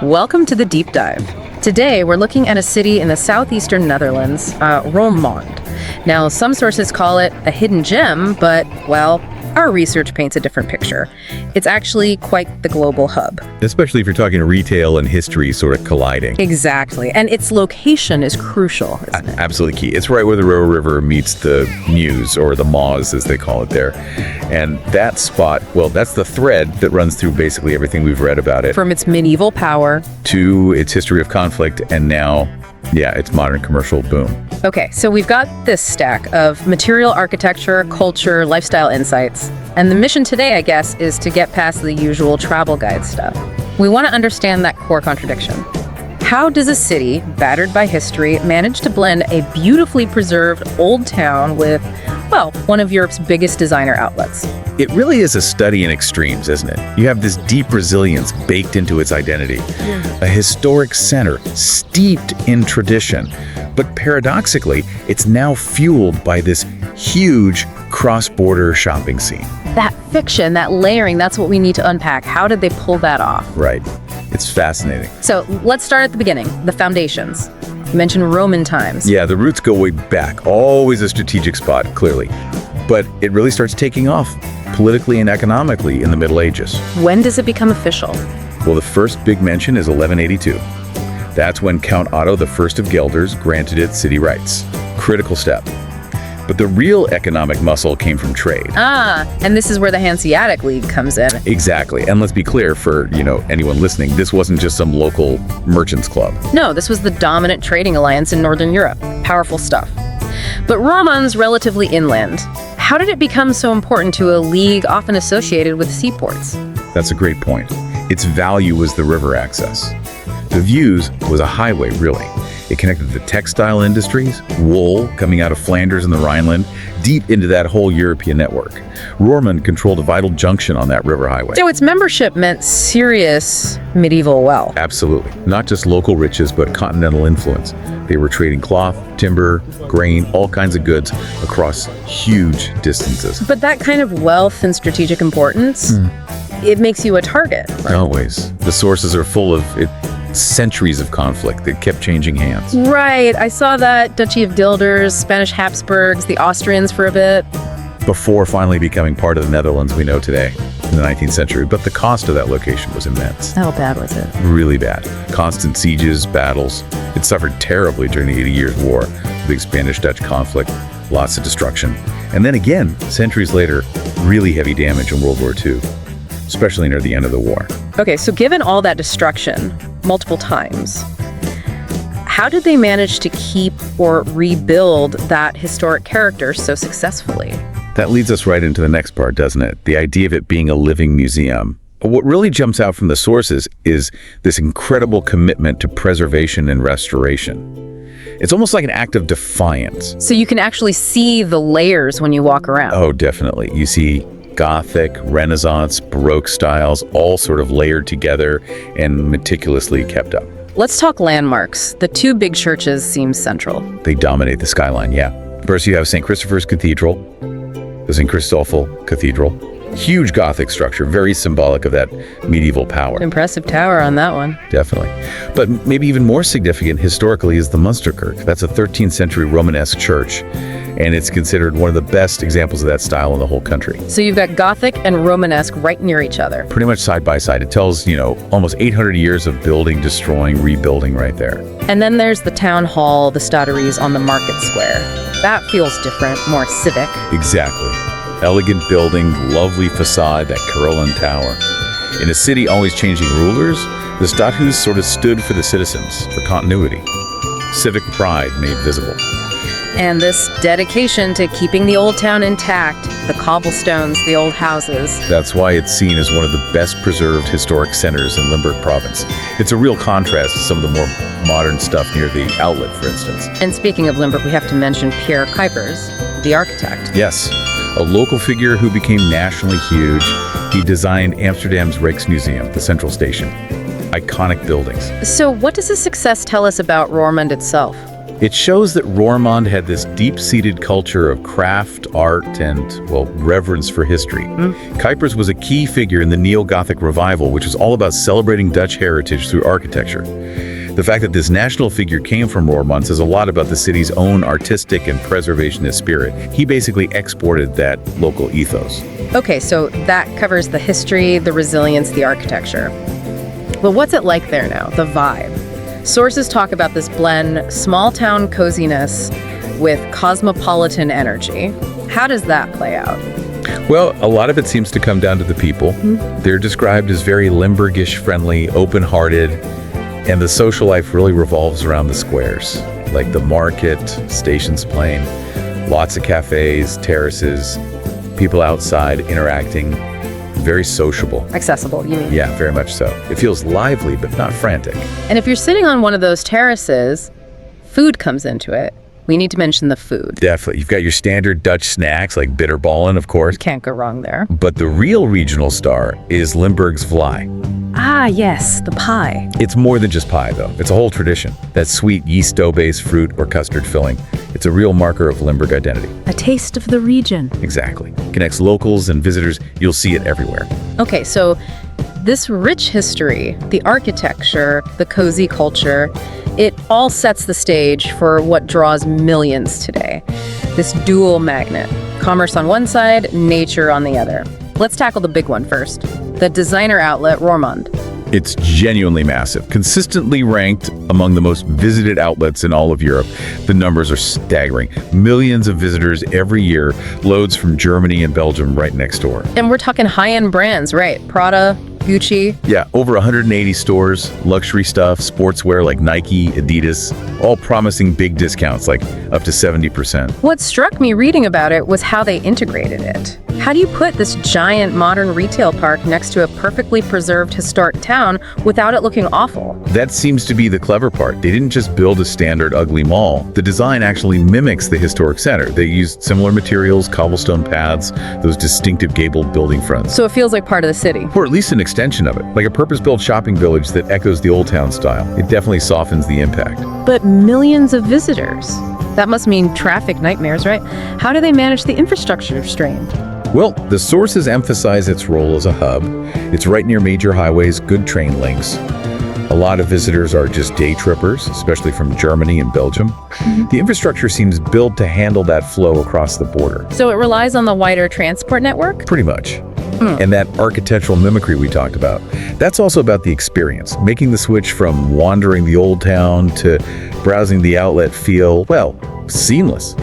Welcome to the Deep Dive. Today, we're looking at a city in the southeastern Netherlands, Roermond. Now, some sources call it a hidden gem, but, well, our research paints a different picture. It's actually quite the global hub. Especially if you're talking retail and history sort of colliding. Exactly. And its location is crucial, isn't it? Absolutely key. It's right where the Roer River meets the Meuse, or the Maas, as they call it there. And that spot, well, that's the thread that runs through basically everything we've read about it. From its medieval power to its history of conflict, and now, its modern commercial boom. Okay, so we've got this stack of material architecture, culture, lifestyle insights. And the mission today, I guess, is to get past the usual travel guide stuff. We want to understand that core contradiction. How does a city, battered by history, manage to blend a beautifully preserved old town with, well, one of Europe's biggest designer outlets? It really is a study in extremes, isn't it? You have this deep resilience baked into its identity. A historic center steeped in tradition. But paradoxically, it's now fueled by this huge cross-border shopping scene. That fiction, that layering, that's what we need to unpack. How did they pull that off? Right. It's fascinating. So let's start at the beginning, the foundations. You mentioned Roman times. Yeah, the roots go way back. Always a strategic spot, clearly. But it really starts taking off politically and economically in the Middle Ages. When does it become official? Well, the first big mention is 1182. That's when Count Otto I of Gelders granted it city rights. Critical step. But the real economic muscle came from trade. And this is where the Hanseatic League comes in. Exactly. And let's be clear for, anyone listening, this wasn't just some local merchants club. No, this was the dominant trading alliance in Northern Europe. Powerful stuff. But Roermond's relatively inland. How did it become so important to a league often associated with seaports? That's a great point. Its value was the river access. The Meuse was a highway, really. It connected the textile industries, wool coming out of Flanders and the Rhineland, deep into that whole European network. Roermond controlled a vital junction on that river highway. So its membership meant serious medieval wealth. Absolutely. Not just local riches, but continental influence. They were trading cloth, timber, grain, all kinds of goods across huge distances. But that kind of wealth and strategic importance, it makes you a target. Right? Always. The sources are full of centuries of conflict that kept changing hands. Right. I saw that Duchy of Guelders, Spanish Habsburgs, the Austrians for a bit. Before finally becoming part of the Netherlands we know today in the 19th century. But the cost of that location was immense. How bad was it? Really bad. Constant sieges, battles. It suffered terribly during the 80 Years' War, the big Spanish-Dutch conflict, lots of destruction. And then again, centuries later, really heavy damage in World War II, especially near the end of the war. Okay, so given all that destruction, multiple times, how did they manage to keep or rebuild that historic character so successfully? That leads us right into the next part, doesn't it? The idea of it being a living museum. What really jumps out from the sources is this incredible commitment to preservation and restoration. It's almost like an act of defiance. So you can actually see the layers when you walk around. Oh, definitely. You see Gothic, Renaissance, Baroque styles, all sort of layered together and meticulously kept up. Let's talk landmarks. The two big churches seem central. They dominate the skyline, yeah. First, you have St. Christopher's Cathedral, the St. Christoffel Cathedral. Huge Gothic structure, very symbolic of that medieval power. Impressive tower on that one. Definitely. But maybe even more significant historically is the Munsterkerk. That's a 13th century Romanesque church, and it's considered one of the best examples of that style in the whole country. So you've got Gothic and Romanesque right near each other. Pretty much side by side. It tells, almost 800 years of building, destroying, rebuilding right there. And then there's the town hall, the Stutteries on the market square. That feels different, more civic. Exactly. Elegant building, lovely facade, that Caroline Tower. In a city always changing rulers, the Stadhuis sort of stood for the citizens, for continuity. Civic pride made visible. And this dedication to keeping the old town intact, the cobblestones, the old houses. That's why it's seen as one of the best preserved historic centers in Limburg province. It's a real contrast to some of the more modern stuff near the outlet, for instance. And speaking of Limburg, we have to mention Pierre Cuypers, the architect. Yes, a local figure who became nationally huge. He designed Amsterdam's Rijksmuseum, the Central Station. Iconic buildings. So what does this success tell us about Roermond itself? It shows that Roermond had this deep-seated culture of craft, art, and, well, reverence for history. Kuipers was a key figure in the Neo-Gothic revival, which was all about celebrating Dutch heritage through architecture. The fact that this national figure came from Roermond says a lot about the city's own artistic and preservationist spirit. He basically exported that local ethos. Okay, so that covers the history, the resilience, the architecture. But what's it like there now, the vibe? Sources talk about this blend, small-town coziness with cosmopolitan energy. How does that play out? Well, a lot of it seems to come down to the people. They're described as very Limburgish friendly, open-hearted, and the social life really revolves around the squares, like the market, Stations Plain, lots of cafes, terraces, people outside interacting, very sociable. Accessible, you mean? Yeah, very much so. It feels lively, but not frantic. And if you're sitting on one of those terraces, food comes into it. We need to mention the food. Definitely. You've got your standard Dutch snacks, like bitterballen, of course. Can't go wrong there. But the real regional star is Limburg's Vlaai. Ah, yes, the pie. It's more than just pie, though. It's a whole tradition. That sweet yeast dough-based fruit or custard filling. It's a real marker of Limburg identity. A taste of the region. Exactly. Connects locals and visitors. You'll see it everywhere. Okay, so this rich history, the architecture, the cozy culture, it all sets the stage for what draws millions today. This dual magnet. Commerce on one side, nature on the other. Let's tackle the big one first. The Designer Outlet Roermond. It's genuinely massive, consistently ranked among the most visited outlets in all of Europe. The numbers are staggering. Millions of visitors every year, loads from Germany and Belgium right next door. And we're talking high-end brands, right? Prada, Gucci. Yeah, over 180 stores, luxury stuff, sportswear like Nike, Adidas, all promising big discounts like up to 70%. What struck me reading about it was how they integrated it. How do you put this giant modern retail park next to a perfectly preserved historic town without it looking awful? That seems to be the clever part. They didn't just build a standard ugly mall. The design actually mimics the historic center. They used similar materials, cobblestone paths, those distinctive gabled building fronts. So it feels like part of the city. Or at least an extension of it, like a purpose-built shopping village that echoes the Old Town style. It definitely softens the impact. But millions of visitors. That must mean traffic nightmares, right? How do they manage the infrastructure strain? Well, the sources emphasize its role as a hub. It's right near major highways, good train links. A lot of visitors are just day trippers, especially from Germany and Belgium. The infrastructure seems built to handle that flow across the border. So it relies on the wider transport network? Pretty much. And that architectural mimicry we talked about, that's also about the experience, making the switch from wandering the old town to browsing the outlet feel, well, seamless.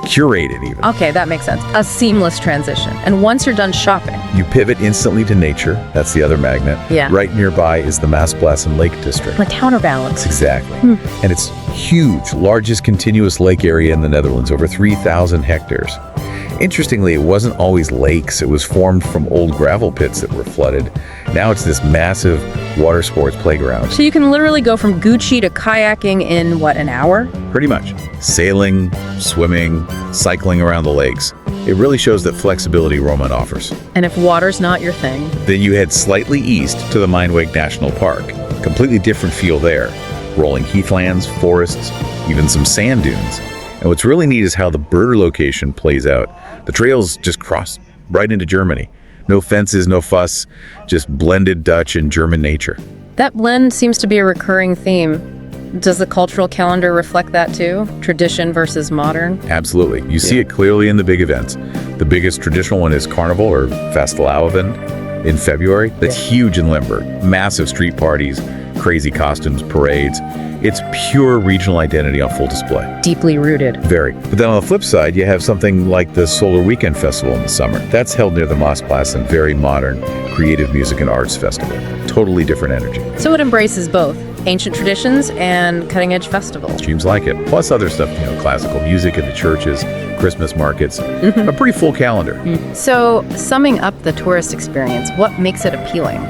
Curated even. Okay, that makes sense. A seamless transition. And once you're done shopping, You pivot instantly to nature. That's the other magnet. Yeah. Right nearby is the Maasplassen Lake District. like counterbalance. Exactly. And it's huge, largest continuous lake area in the Netherlands, over 3,000 hectares. Interestingly, it wasn't always lakes. It was formed from old gravel pits that were flooded. Now it's this massive water sports playground. So you can literally go from Gucci to kayaking in, what, an hour? Pretty much. Sailing, swimming, cycling around the lakes. It really shows that flexibility Roermond offers. And if water's not your thing, Then you head slightly east to the Meinweg National Park. Completely different feel there. Rolling heathlands, forests, even some sand dunes. And what's really neat is how the birder location plays out. The trails just cross right into Germany. No fences, no fuss, just blended Dutch and German nature. that blend seems to be a recurring theme. Does the cultural calendar reflect that too? Tradition versus modern? Absolutely. You see it clearly in the big events. The biggest traditional one is Carnival or Vastelavond in February. That's huge in Limburg. Massive street parties, crazy costumes, parades. It's pure regional identity on full display. Deeply rooted. Very. But then on the flip side, you have something like the Solar Weekend Festival in the summer. That's held near the Maasplassen, very modern, creative music and arts festival. Totally different energy. So it embraces both ancient traditions and cutting-edge festivals. Seems like it. Plus other stuff, classical music at the churches, Christmas markets, a pretty full calendar. So summing up the tourist experience, what makes it appealing?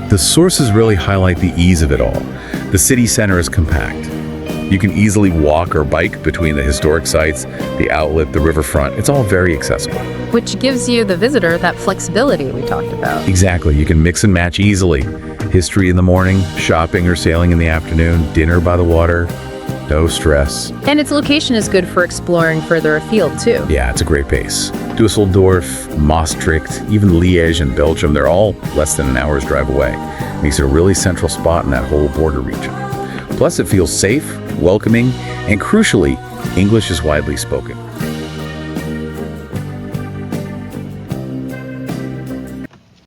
The sources really highlight the ease of it all. The city center is compact. You can easily walk or bike between the historic sites, the outlet, the riverfront. It's all very accessible. Which gives you, the visitor, that flexibility we talked about. Exactly. You can mix and match easily. History in the morning, shopping or sailing in the afternoon, dinner by the water. No stress. And its location is good for exploring further afield, too. Yeah, it's a great pace. Dusseldorf, Maastricht, even Liège in Belgium, they're all less than an hour's drive away. Makes it a really central spot in that whole border region. Plus, it feels safe, welcoming, and crucially, English is widely spoken.